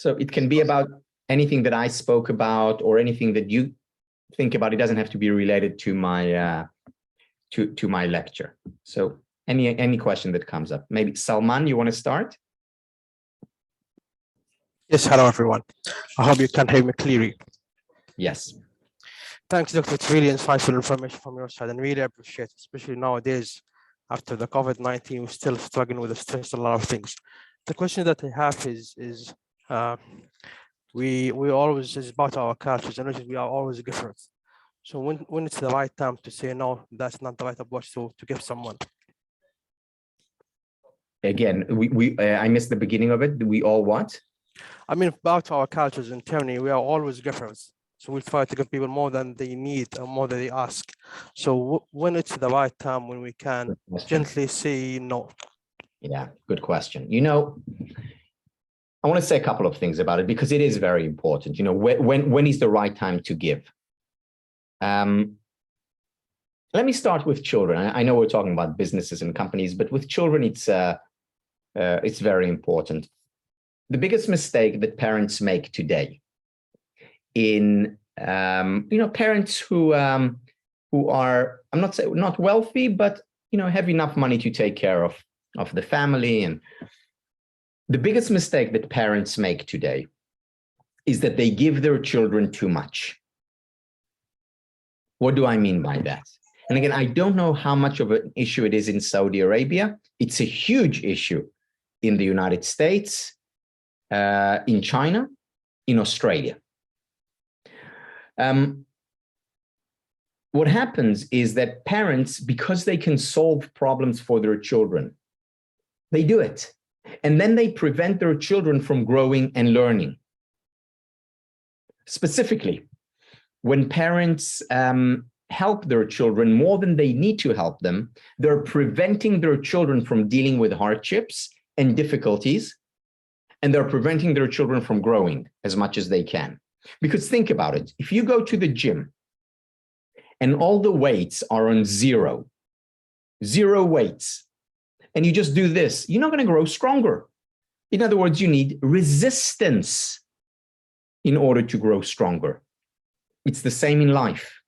So it can be about anything that I spoke about or anything that you think about. It doesn't have to be related to my to my lecture. So any question that comes up. Maybe Salman, you want to start? Yes, hello everyone. I hope you can hear me clearly. Yes. Thanks, Doctor. It's really insightful information from your side and really appreciate it, especially nowadays after the COVID-19, we're still struggling with the stress, a lot of things. The question that I have is we always is about our cultures and we are always different. So when it's the right time to say no, that's not the right approach to give someone. Again, I missed the beginning of it. We all what? I mean, about our cultures internally, we are always different. So we try to give people more than they need or more than they ask. So when it's the right time, when we can gently say no. Yeah, good question. You know, I want to say a couple of things about it because it is very important. You know, when is the right time to give? Let me start with children. I know we're talking about businesses and companies, but with children, it's very important. The biggest mistake that parents make today in, you know, parents who are, I'm not saying not wealthy, but, you know, have enough money to take care of the family. And the biggest mistake that parents make today is that they give their children too much. What do I mean by that? And again, I don't know how much of an issue it is in Saudi Arabia. It's a huge issue in the United States, in China, in Australia. What happens is that parents, because they can solve problems for their children, they do it. And then they prevent their children from growing and learning. Specifically, when parents help their children more than they need to help them, they're preventing their children from dealing with hardships and difficulties, and they're preventing their children from growing as much as they can. Because think about it, if you go to the gym and all the weights are on zero weights, and you just do this, you're not going to grow stronger. In other words, you need resistance in order to grow stronger. It's the same in life.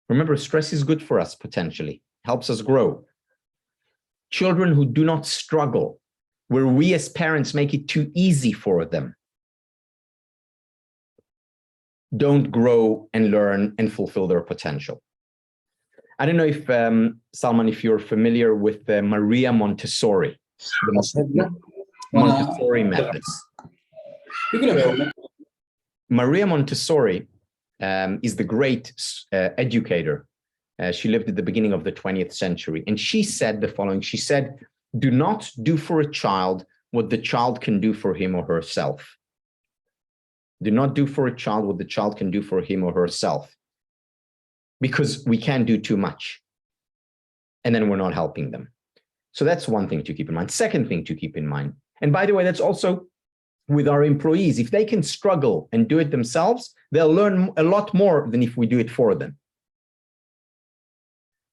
Remember, stress is good for us potentially, helps us grow. Children who do not struggle, where we as parents make it too easy for them, don't grow and learn and fulfill their potential. I don't know if, Salman, if you're familiar with Maria Montessori, the Montessori methods. So, Maria Montessori is the great educator. She lived at the beginning of the 20th century. And she said the following. She said, do not do for a child what the child can do for him or herself. Do not do for a child what the child can do for him or herself. Because we can do too much. And then we're not helping them. So that's one thing to keep in mind. Second thing to keep in mind. And by the way, that's also with our employees. If they can struggle and do it themselves, they'll learn a lot more than if we do it for them.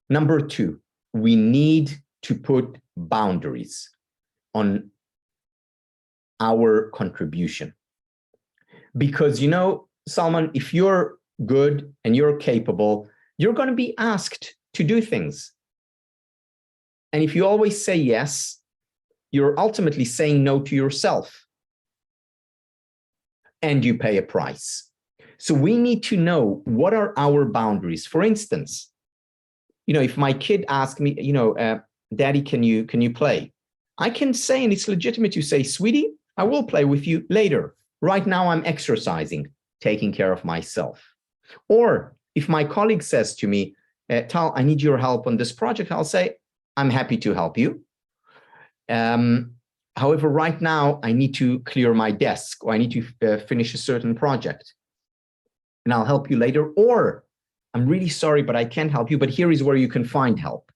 Number two, we need to put boundaries on our contribution. Because, you know, Salman, if you're good and you're capable, you're going to be asked to do things. And if you always say yes, you're ultimately saying no to yourself. And you pay a price. So we need to know what are our boundaries. For instance, you know, if my kid asks me, you know, Daddy, can you play? I can say, and it's legitimate to say, sweetie, I will play with you later. Right now I'm exercising, taking care of myself. Or if my colleague says to me, Tal, I need your help on this project, I'll say, I'm happy to help you. However, right now I need to clear my desk or I need to finish a certain project and I'll help you later. Or I'm really sorry, but I can't help you, but here is where you can find help.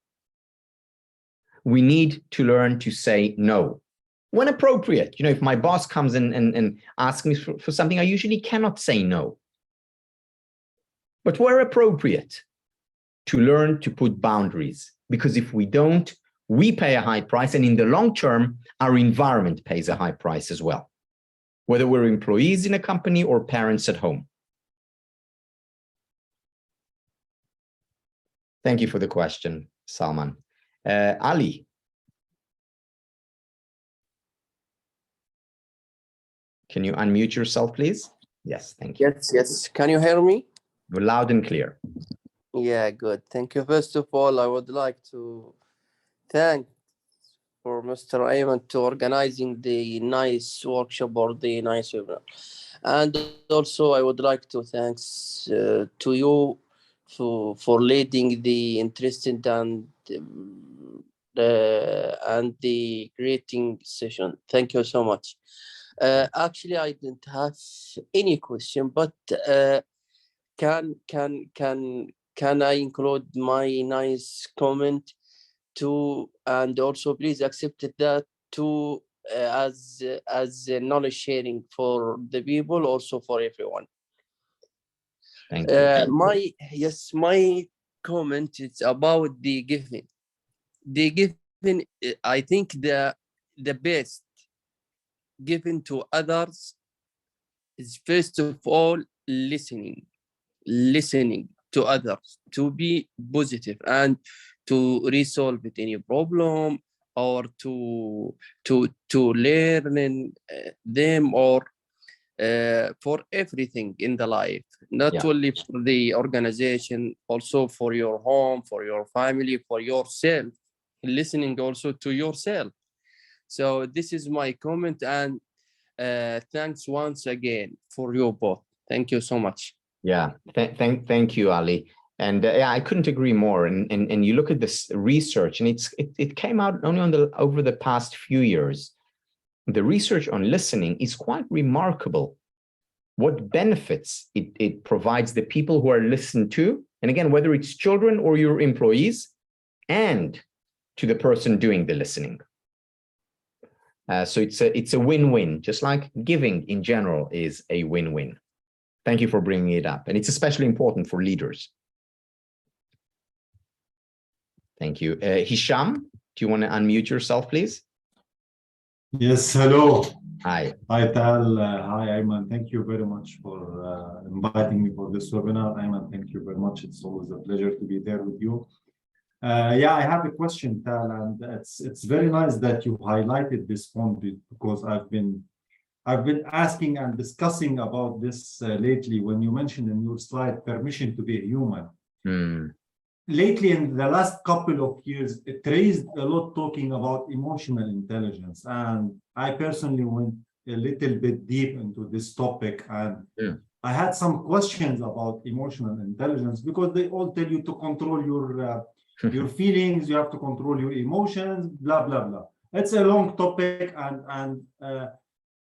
We need to learn to say no when appropriate. You know, if my boss comes in and asks me for something, I usually cannot say no. But where appropriate, to learn to put boundaries, because if we don't, we pay a high price, and in the long term, our environment pays a high price as well. whether we're employees in a company or parents at home? Thank you for the question, Salman. Ali. Can you unmute yourself, please? Yes, thank you. Yes. Can you hear me? Loud and clear. Yeah, good. Thank you. First of all, I would like to thank for Mr. Aymen to organizing the nice workshop or the nice webinar. And also, I would like to thanks to you for leading the interesting and the creating session. Thank you so much. Actually, I didn't have any question, but can I include my nice comment to, and also please accept that to as knowledge sharing for the people, also for everyone. Thank you. My comment is about the giving. The giving, I think the best given to others is first of all listening to others, to be positive and to resolve any problem or to learn them, or for everything in the life, not only for the organization, also for your home, for your family, for yourself, listening also to yourself. So this is my comment, and thanks once again for you both. Thank you so much. Yeah, thank you, Ali. And yeah, I couldn't agree more. And you look at this research, and it came out only over the past few years. The research on listening is quite remarkable. What benefits it provides the people who are listened to, and again, whether it's children or your employees, and to the person doing the listening. So it's a win-win, just like giving in general is a win-win. Thank you for bringing it up. And it's especially important for leaders. Thank you. Hisham, do you want to unmute yourself, please? Yes, hello. Hi. Hi, Tal. Hi, Aymen. Thank you very much for inviting me for this webinar. Aymen, thank you very much. It's always a pleasure to be there with you. Yeah, I have a question, Tal, and it's very nice that you highlighted this point, because I've been asking and discussing about this lately. When you mentioned in your slide permission to be human. Lately, in the last couple of years, it raised a lot talking about emotional intelligence, and I personally went a little bit deep into this topic, and I had some questions about emotional intelligence, because they all tell you to control your feelings, you have to control your emotions, blah blah blah. It's a long topic, and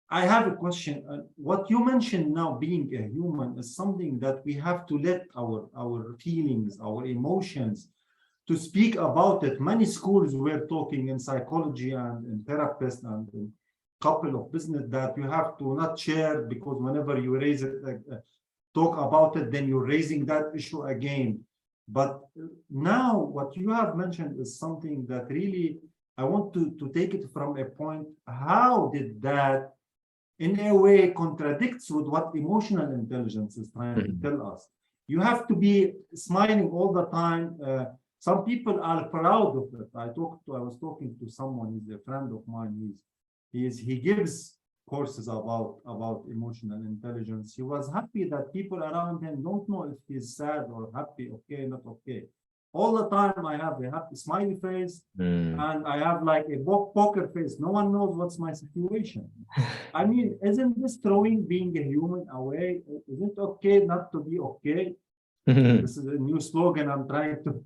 I have a question. What you mentioned now, being a human, is something that we have to let our feelings, our emotions, to speak about it. Many schools were talking in psychology and in therapists and in couple of business that you have to not share, because whenever you raise it, talk about it, then you're raising that issue again. But now what you have mentioned is something that really, I want to take it from a point, how did that in a way contradicts with what emotional intelligence is trying to tell us? You have to be smiling all the time. Some people are proud of it. I was talking to someone, he's a friend of mine. He gives courses about emotional intelligence. He was happy that people around him don't know if he's sad or happy, okay, not okay. All the time I have a happy smiley face, and I have like a poker face. No one knows what's my situation. I mean, isn't this throwing being a human away? Is it okay not to be okay? This is a new slogan I'm trying to...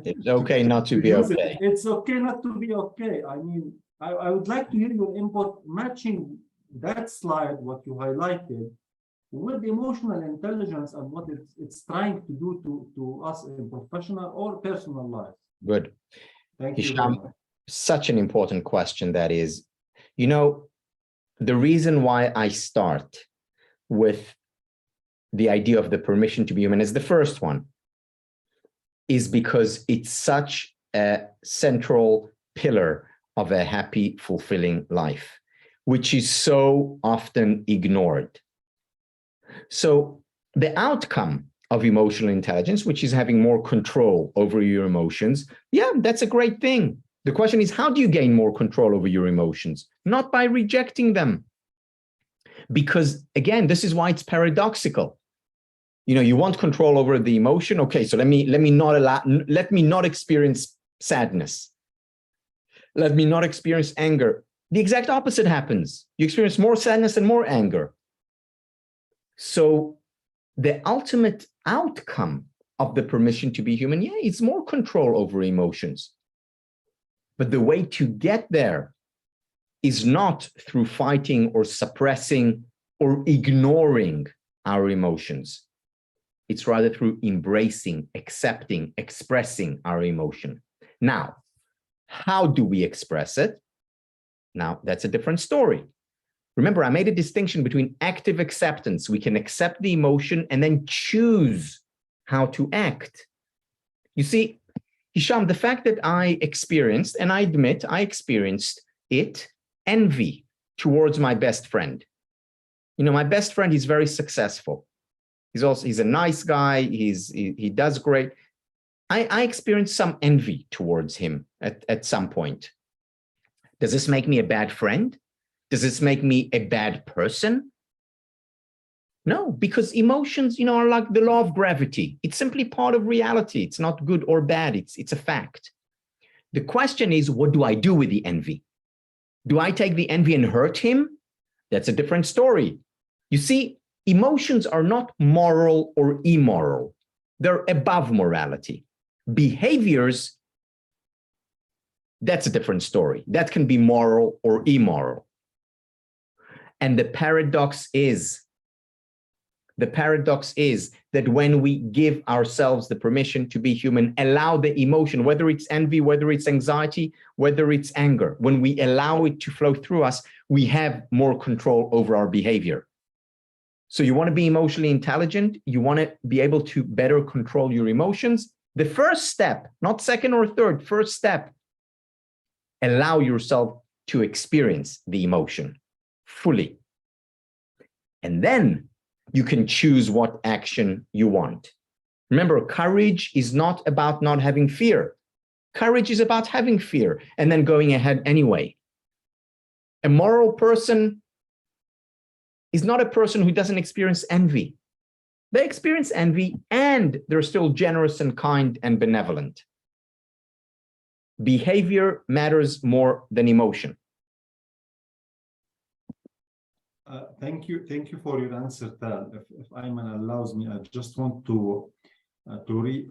It's okay not to be okay. It's okay not to be okay. I mean, I would like to hear your input matching that slide, what you highlighted, with emotional intelligence and what it's trying to do to us in professional or personal life. Good. Thank Hisham, you very much. such an important question that is. You know, the reason why I start with the idea of the permission to be human as the first one is because it's such a central pillar of a happy, fulfilling life. which is so often ignored. So the outcome of emotional intelligence, which is having more control over your emotions, yeah, that's a great thing. The question is, how do you gain more control over your emotions? Not by rejecting them. Because again, this is why it's paradoxical. You know, you want control over the emotion. Okay, so let me not experience sadness. Let me not experience anger. The exact opposite happens. You experience more sadness and more anger. So the ultimate outcome of the permission to be human, yeah, it's more control over emotions. But the way to get there is not through fighting or suppressing or ignoring our emotions. It's rather through embracing, accepting, expressing our emotion. Now, how do we express it? Now, that's a different story. Remember, I made a distinction between active acceptance. We can accept the emotion and then choose how to act. You see, Hisham, the fact that I experienced, and I admit I experienced it, envy towards my best friend. You know, my best friend is very successful. He's a nice guy. He does great. I experienced some envy towards him at some point. Does this make me a bad friend? Does this make me a bad person? No, because emotions, you know, are like the law of gravity. It's simply part of reality. It's not good or bad. It's a fact. The question is, what do I do with the envy? Do I take the envy and hurt him? That's a different story. You see, emotions are not moral or immoral. They're above morality. Behaviors, that's a different story. That can be moral or immoral. And the paradox is that when we give ourselves the permission to be human, allow the emotion, whether it's envy, whether it's anxiety, whether it's anger, when we allow it to flow through us, we have more control over our behavior. So you want to be emotionally intelligent, you want to be able to better control your emotions. The first step, not second or third, first step, allow yourself to experience the emotion fully. And then you can choose what action you want. Remember, courage is not about not having fear. Courage is about having fear and then going ahead anyway. A moral person is not a person who doesn't experience envy. They experience envy and they're still generous and kind and benevolent. Behavior matters more than emotion. Thank you for your answer, Tal. If Aymen allows me, I just want to read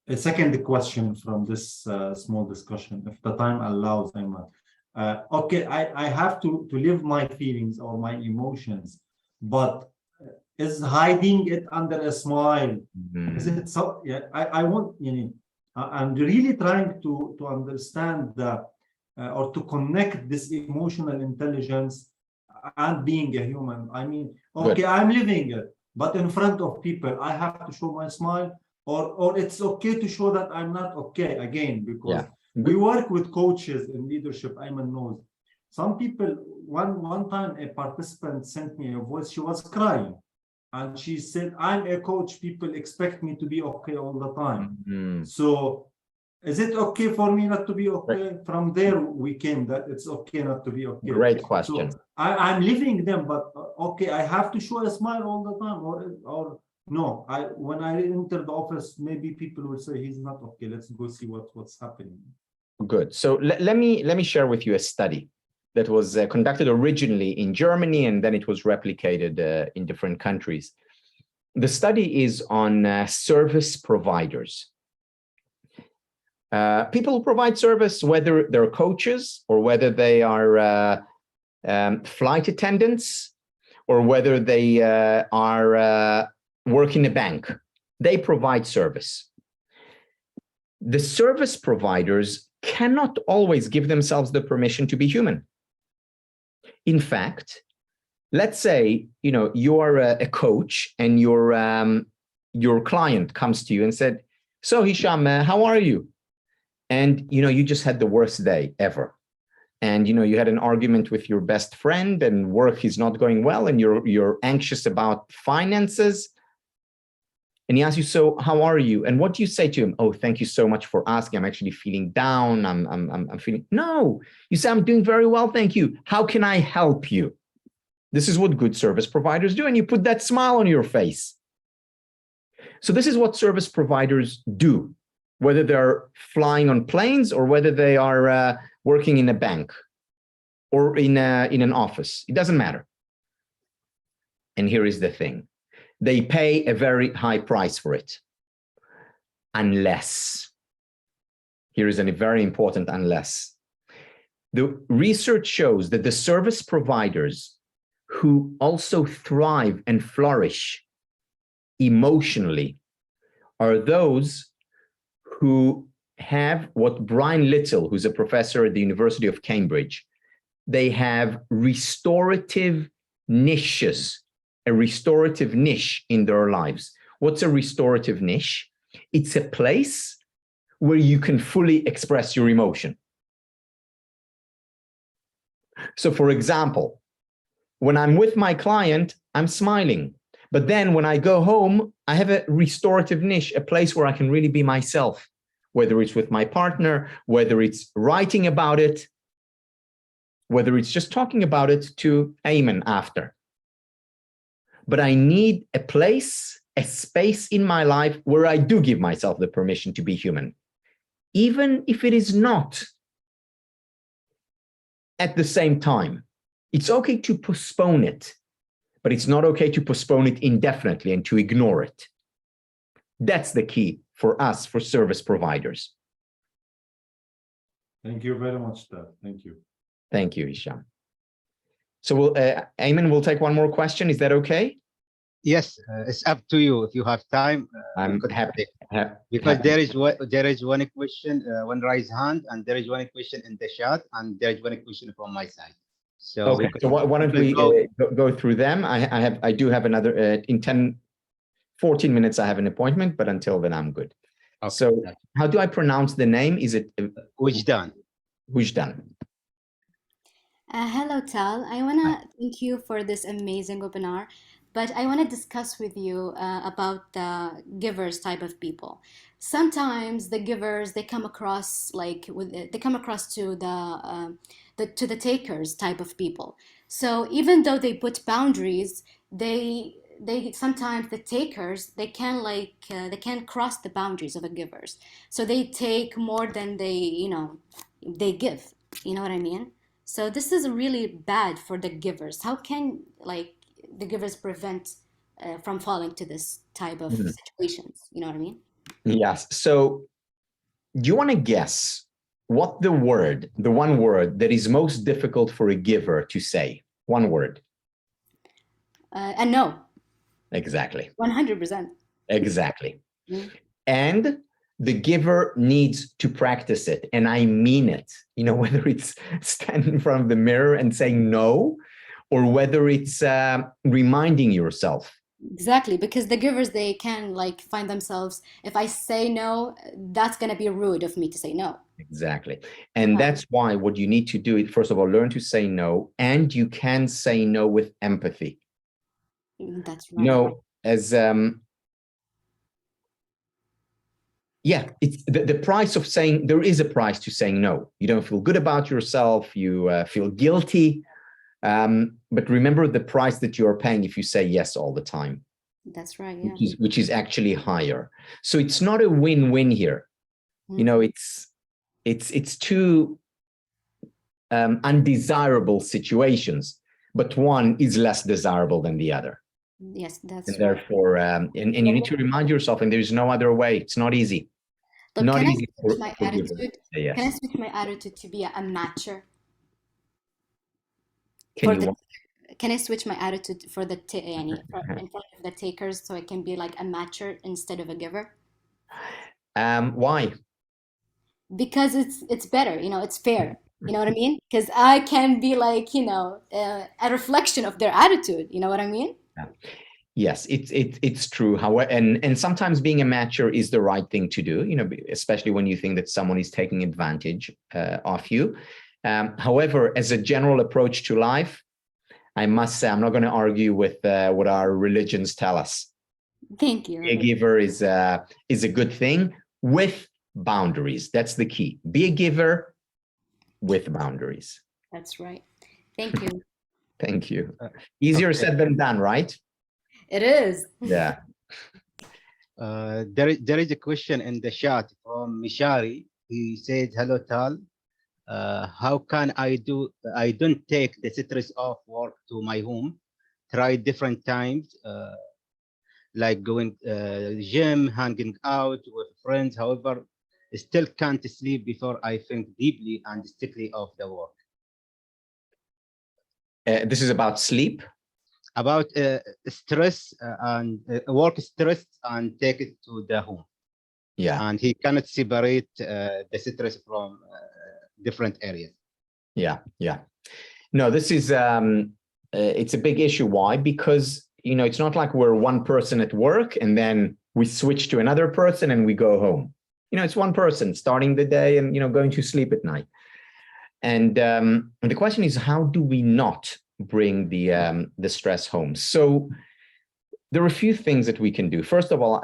a second question from this small discussion, if the time allows, Aymen. Okay, I have to live my feelings or my emotions, but is hiding it under a smile? Is it so? Yeah, I want, you know, I'm really trying to understand or to connect this emotional intelligence and being a human. I mean, okay, I'm living it, but in front of people, I have to show my smile, or it's okay to show that I'm not okay again, because we work with coaches in leadership. Aymen knows. Some people, one time a participant sent me a voice, she was crying. And she said, I'm a coach, people expect me to be okay all the time. So is it okay for me not to be okay? From there we came that it's okay not to be okay. Great question. So I'm living them, but okay, I have to show a smile all the time, or no, when I enter the office, maybe people will say he's not okay. Let's go see what's happening. Good. So let me share with you a study that was conducted originally in Germany, and then it was replicated in different countries. The study is on service providers. People who provide service, whether they're coaches or whether they are flight attendants or whether they work in a bank, they provide service. The service providers cannot always give themselves the permission to be human. In fact, let's say, you know, you are a coach and your client comes to you and said, so Hisham, how are you? And, you know, you just had the worst day ever. and you had an argument with your best friend and work is not going well and you're anxious about finances, and he asks you, so how are you? And what do you say to him? Oh, thank you so much for asking. I'm actually feeling down. I'm feeling. No, you say, I'm doing very well, thank you. How can I help you? This is what good service providers do, and you put that smile on your face. So this is what service providers do, whether they're flying on planes or whether they are working in a bank or in an office. It doesn't matter. And here is the thing. They pay a very high price for it. Unless, here is a very important unless. The research shows that the service providers who also thrive and flourish emotionally are those who have what Brian Little, who's a professor at the University of Cambridge, they have restorative niches, a restorative niche in their lives. What's a restorative niche? It's a place where you can fully express your emotion. So for example, when I'm with my client, I'm smiling. But then when I go home, I have a restorative niche, a place where I can really be myself, whether it's with my partner, whether it's writing about it, whether it's just talking about it to Aymen after. But I need a place, a space in my life where I do give myself the permission to be human, even if it is not at the same time. It's okay to postpone it, but it's not okay to postpone it indefinitely and to ignore it. That's the key for us, for service providers. Thank you very much, Tal. Thank you. Thank you, Hisham. So Aymen, we'll take one more question. Is that okay? Yes, it's up to you if you have time. I'm happy. Because there is one question, one raised hand, and there is one question in the chat, and there is one question from my side. So okay. So why don't we go through them? I do have another in 14 minutes. I have an appointment, but until then I'm good. Okay. So how do I pronounce the name? Is it Wujdan? Wujdan. Hello, Tal. I want to thank you for this amazing webinar, but I want to discuss with you about the givers type of people. Sometimes the givers, they come across to the takers type of people. So even though they put boundaries, they sometimes the takers, they can cross the boundaries of the givers. So they take more than they give. You know what I mean? So this is really bad for the givers. How can the givers prevent from falling to this type of situations? You know what I mean? Yes. So do you want to guess what the one word that is most difficult for a giver to say? One word. And no. Exactly. 100%. Exactly. And the giver needs to practice it. And I mean it, whether it's standing in front of the mirror and saying no, or whether it's reminding yourself. Exactly, because the givers, they can find themselves, if I say no, that's going to be rude of me to say no. Exactly. And that's why what you need to do is, first of all, learn to say no, and you can say no with empathy. That's right. As it's the price of saying, there is a price to saying no. You don't feel good about yourself, you feel guilty. But remember the price that you're paying if you say yes all the time. That's right, yeah. Which is actually higher. So it's not a win-win here. It's two undesirable situations, but one is less desirable than the other. Yes, that's and therefore, and you need to remind yourself, and there's no other way. It's not easy. But not can easy I switch my attitude? Yes. Can I switch my attitude to be a matcher? Can I switch my attitude for in front of the takers, so I can be like a matcher instead of a giver? Why? Because it's better, it's fair. You know what I mean? Because I can be a reflection of their attitude. You know what I mean? Yes, it's true. However, and sometimes being a matcher is the right thing to do. Especially when you think that someone is taking advantage of you. However, as a general approach to life, I must say, I'm not going to argue with what our religions tell us. Thank you. Be a giver is a good thing with boundaries. That's the key. Be a giver with boundaries. That's right. Thank you. Thank you. Easier said than done, right? It is. Yeah. There is a question in the chat from Mishari. He said, hello, Tal. How can I don't take the stress of work to my home, try different times, like going gym, hanging out with friends. However, still can't sleep before I think deeply and strictly of the work. This is about sleep? About stress and work stress and take it to the home. Yeah. And he cannot separate the stress from different areas. Yeah, yeah. No, this is, it's a big issue. Why? Because, you know, it's not like we're one person at work and then we switch to another person and we go home. You know, it's one person starting the day and, you know, going to sleep at night. And the question is, how do we not bring the stress home? So there are a few things that we can do. First of all,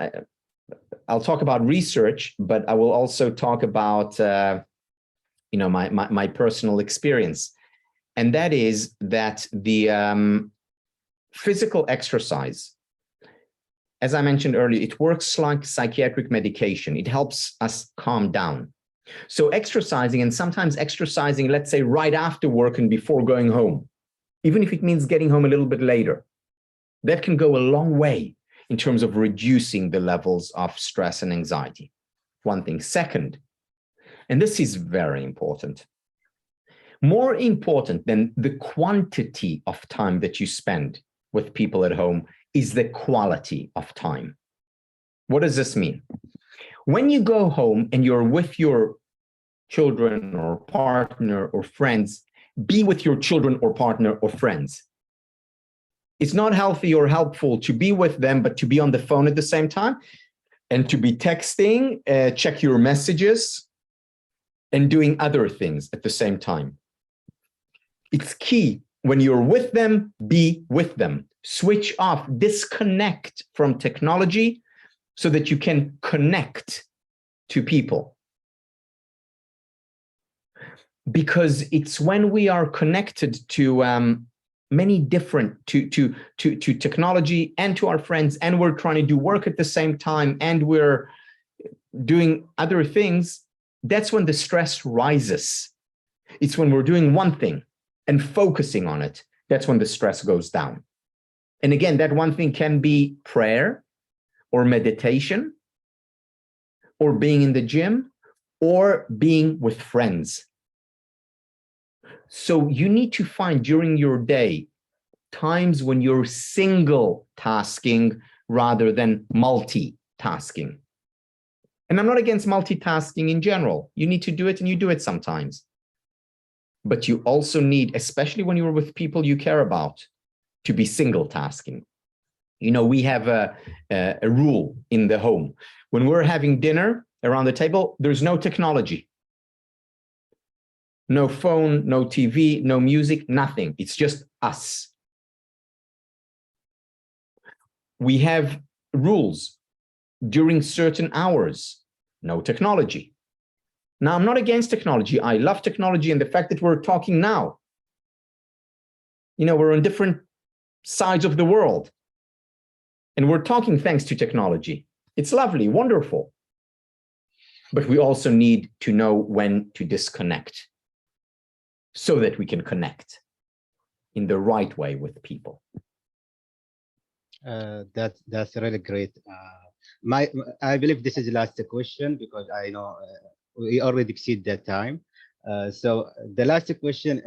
I'll talk about research, but I will also talk about, you know, my personal experience. And that is that the physical exercise, as I mentioned earlier, it works like psychiatric medication. It helps us calm down. So exercising, and sometimes exercising, let's say right after work and before going home, even if it means getting home a little bit later, that can go a long way in terms of reducing the levels of stress and anxiety. One thing. Second, and this is very important, more important than the quantity of time that you spend with people at home is the quality of time. What does this mean? When you go home and you're with your children or partner or friends, be with your children or partner or friends. It's not healthy or helpful to be with them, but to be on the phone at the same time and to be texting, check your messages, and doing other things at the same time. It's key. When you're with them, be with them. Switch off, disconnect from technology so that you can connect to people. Because it's when we are connected to many different, to technology and to our friends, and we're trying to do work at the same time, and we're doing other things, that's when the stress rises. It's when we're doing one thing and focusing on it, that's when the stress goes down. And again, that one thing can be prayer or meditation or being in the gym or being with friends. So you need to find during your day times when you're single tasking rather than multitasking. And I'm not against multitasking in general. You need to do it and you do it sometimes. But you also need, especially when you're with people you care about, to be single tasking. You know, we have a rule in the home. When we're having dinner around the table, there's no technology. No phone, no TV, no music, nothing. It's just us. We have rules during certain hours, no technology. Now, I'm not against technology. I love technology and the fact that we're talking now. You know, we're on different sides of the world and we're talking thanks to technology. It's lovely, wonderful. But we also need to know when to disconnect so that we can connect in the right way with people. That's really great. I believe this is the last question because I know we already exceed that time. So the last question,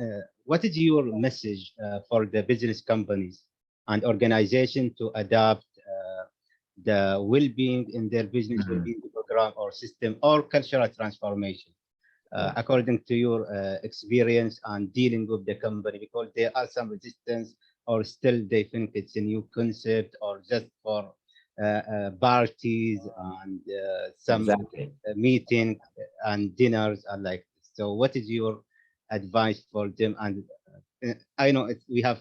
what is your message for the business companies and organizations to adapt the well-being in their business well-being program or system or cultural transformation? According to your experience and dealing with the company, because there are some resistance or still they think it's a new concept or just for parties and some meeting and dinners and like this. So what is your advice for them? And I know we have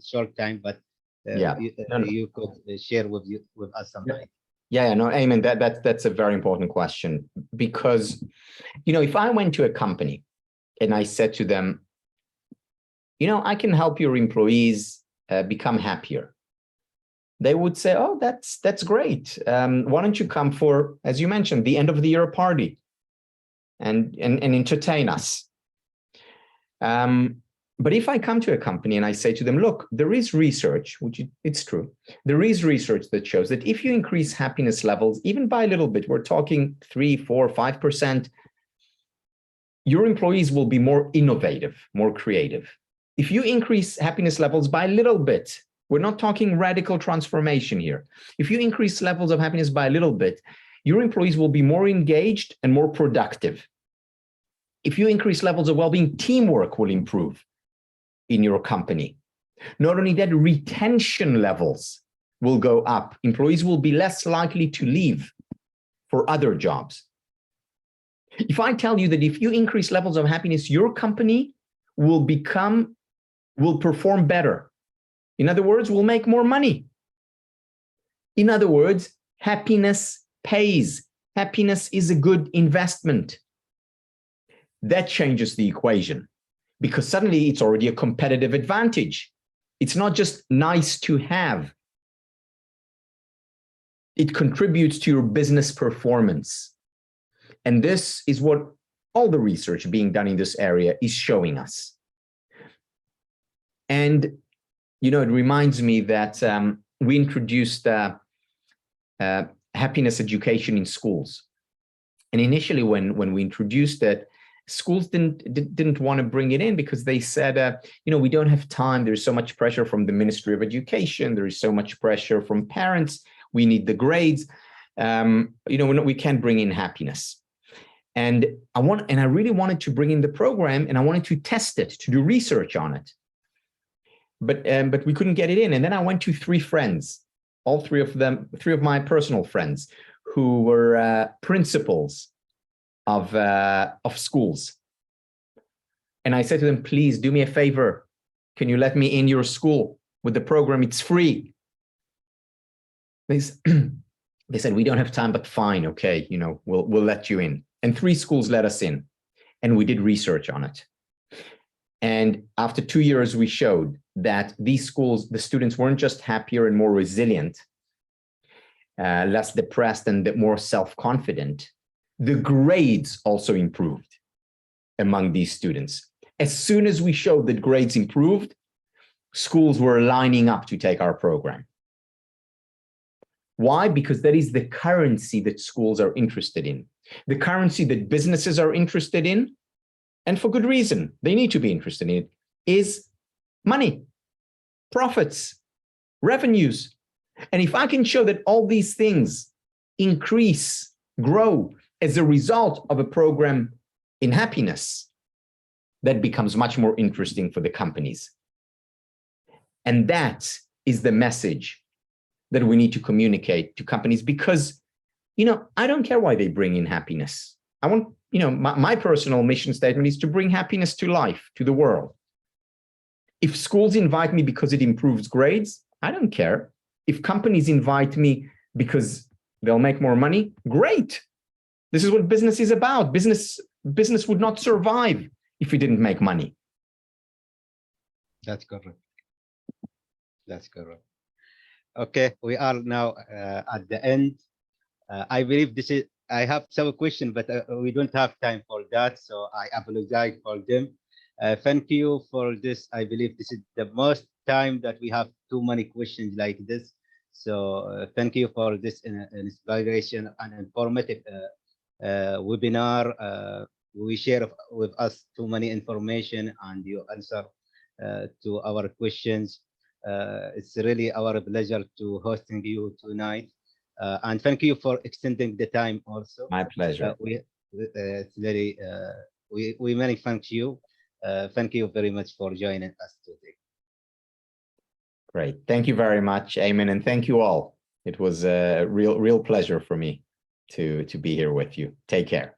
short time, but you could share with us something. Yeah, no, Aymen, that's a very important question, because, you know, if I went to a company and I said to them, you know, I can help your employees become happier, they would say, oh, that's great. Why don't you come for, as you mentioned, the end of the year party and entertain us? But if I come to a company and I say to them, look, there is research, which it's true, there is research that shows that if you increase happiness levels, even by a little bit, we're talking 3, 4, 5%, your employees will be more innovative, more creative. If you increase happiness levels by a little bit, we're not talking radical transformation here. If you increase levels of happiness by a little bit, your employees will be more engaged and more productive. If you increase levels of well-being, teamwork will improve in your company. Not only that, retention levels will go up. Employees will be less likely to leave for other jobs. If I tell you that if you increase levels of happiness, your company will perform better. In other words, will make more money. In other words, happiness pays. Happiness is a good investment. That changes the equation, because suddenly it's already a competitive advantage. It's not just nice to have. It contributes to your business performance. And this is what all the research being done in this area is showing us. And, you know, it reminds me that we introduced happiness education in schools. And initially when we introduced it, schools didn't want to bring it in because they said, you know, we don't have time. There's so much pressure from the Ministry of Education. There is so much pressure from parents. We need the grades. You know, we can't bring in happiness. And I really wanted to bring in the program, and I wanted to test it, to do research on it. But we couldn't get it in. And then I went to 3 friends, all 3 of them, 3 of my personal friends who were principals of schools. And I said to them, please do me a favor. Can you let me in your school with the program? It's free. They said, we don't have time, but fine. Okay. You know, we'll let you in. And 3 schools let us in, and we did research on it. And after 2 years, we showed that these schools, the students weren't just happier and more resilient, less depressed and more self-confident. The grades also improved among these students. As soon as we showed that grades improved, schools were lining up to take our program. Why? Because that is the currency that schools are interested in, the currency that businesses are interested in, and for good reason, they need to be interested in it, is money, profits, revenues. And if I can show that all these things increase, grow, as a result of a program in happiness, that becomes much more interesting for the companies. And that is the message that we need to communicate to companies, because, you know, I don't care why they bring in happiness. I want, you know, my personal mission statement is to bring happiness to life, to the world. If schools invite me because it improves grades, I don't care. If companies invite me because they'll make more money, great. This is what business is about. Business would not survive if it didn't make money. That's correct. That's correct. Okay, we are now at the end. I believe this is, I have some question, but we don't have time for that, so I apologize for them. Thank you for this. I believe this is the most time that we have too many questions like this. So thank you for this inspiration and informative webinar. We share with us too many information, and you answer to our questions. It's really our pleasure to hosting you tonight, and thank you for extending the time also. My pleasure. It's very we many thank you. Thank you very much for joining us today. Great. Thank you very much, Aymen, and thank you all. It was a real pleasure for me to be here with you. Take care.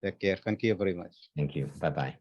Take care. Thank you very much. Thank you. Bye-bye.